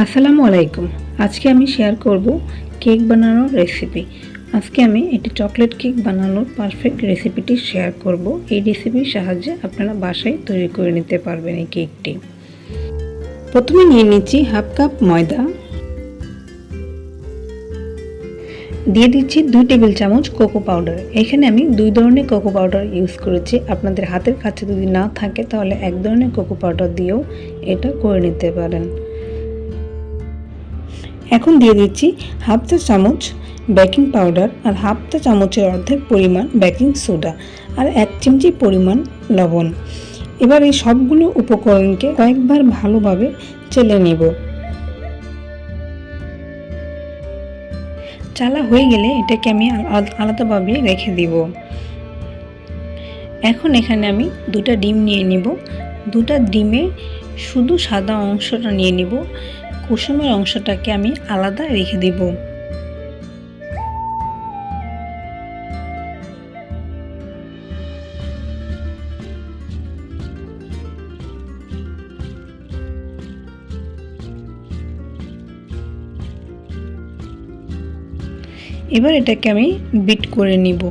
আসসালামু আলাইকুম। আজকে আমি শেয়ার করব কেক বানানোর রেসিপি। আজকে আমি একটি চকলেট কেক বানানোর পারফেক্ট রেসিপিটি শেয়ার করব। এই রেসিপির সাহায্যে আপনারা বাসায় তৈরি করে নিতে পারবেন এই কেকটি। প্রথমে নিয়ে নিচ্ছি হাফ কাপ ময়দা, দিয়ে দিচ্ছি 2 টেবিল চামচ কোকো পাউডার। এখানে আমি 2 ধরনের কোকো পাউডার ইউজ করেছি। আপনাদের হাতের কাছে যদি না থাকে তাহলে এক ধরনের কোকো পাউডার দিয়েও এটা করে নিতে পারেন। এখন দিয়ে দিচ্ছি হাফ চা চামচ বেকিং পাউডার আর হাফ চা চামচের অর্ধেক পরিমাণ বেকিং সোডা আর 1 চিমটি পরিমাণ লবণ। এবার এই সবগুলো উপকরণকে কয়েকবার ভালোভাবে চেলে নেব। চালা হয়ে গেলে এটাকে আমি আলাদাভাবে রেখে দিব। এখন এখানে আমি 2টা ডিম নিয়ে নিব। 2টা ডিমের শুধু সাদা অংশটা নিয়ে নিব, কুসুমের অংশটাকে আমি আলাদা রেখে দিব। এবার এটাকে আমি বিট করে নিব।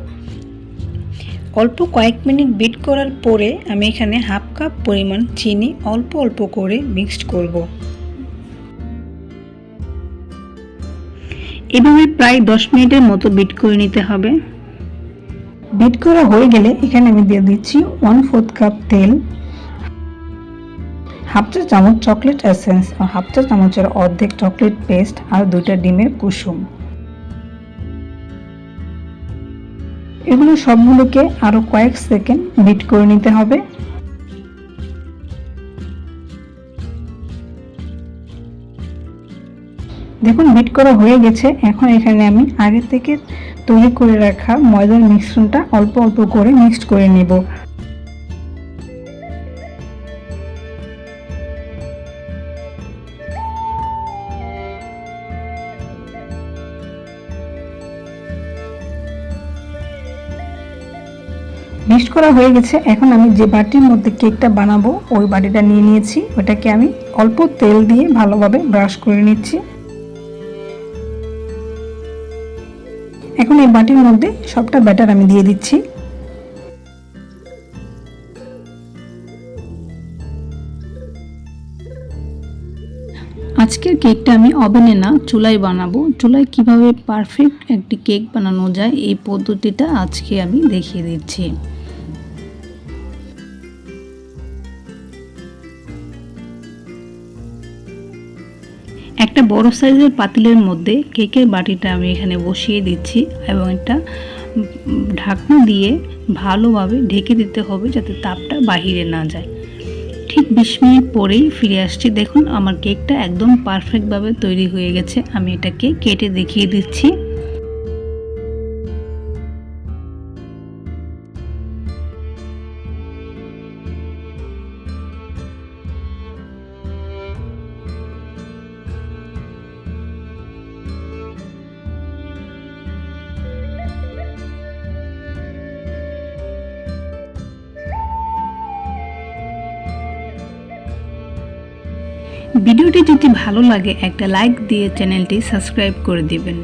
অল্প কয়েক মিনিট বিট করার পরে আমি এখানে হাফ কাপ পরিমাণ চিনি অল্প অল্প করে মিক্সড করব। এভাবে প্রায় 10 মিনিটের মতো বিট করে নিতে হবে। বিট করা হয়ে গেলে এখানে আমি দিয়ে দিচ্ছি 1/4 কাপ তেল, হাফ চা চামচ চকলেট এসেন্স, হাফ চা চামচের অর্ধেক চকলেট পেস্ট আর 2টা ডিমের কুসুম। এগুলো সবগুলোকে আরো কয়েক সেকেন্ড বিট করে নিতে হবে। দেখুন বিট করা হয়ে গেছে। এখন এখানে আমি আগে থেকে তৈরি করে রাখা ময়দার মিশ্রণটা অল্প অল্প করে মিক্সড করে নেব। মিক্সড করা হয়ে গেছে। এখন আমি যে বাটির মধ্যে কেকটা বানাবো ওই বাটিটা নিয়ে নিয়েছি। ওটাকে আমি অল্প তেল দিয়ে ভালোভাবে ব্রাশ করে নিচ্ছি। এখন এই বাটির মধ্যে সবটা ব্যাটার আমি দিয়ে দিচ্ছি। আজকের কেকটা আমি ওভেনে না চুলায় বানাবো। চুলায় কিভাবে পারফেক্ট একটি কেক বানানো যায় এই পদ্ধতিটা আজকে আমি দেখিয়ে দিচ্ছি। একটা বড় সাইজের পাতিলের মধ্যে কেকের বাটিটা আমি এখানে বসিয়ে দিচ্ছি এবং এটা ঢাকনা দিয়ে ভালোভাবে ঢেকে দিতে হবে যাতে তাপটা বাহিরে না যায়। ঠিক 20 মিনিট পরেই ফিরে আসছি। দেখুন আমার কেকটা একদম পারফেক্টভাবে তৈরি হয়ে গেছে। আমি এটাকে কেটে দেখিয়ে দিচ্ছি। ভিডিওটি যদি ভালো লাগে একটা লাইক দিয়ে চ্যানেলটি সাবস্ক্রাইব করে দিবেন।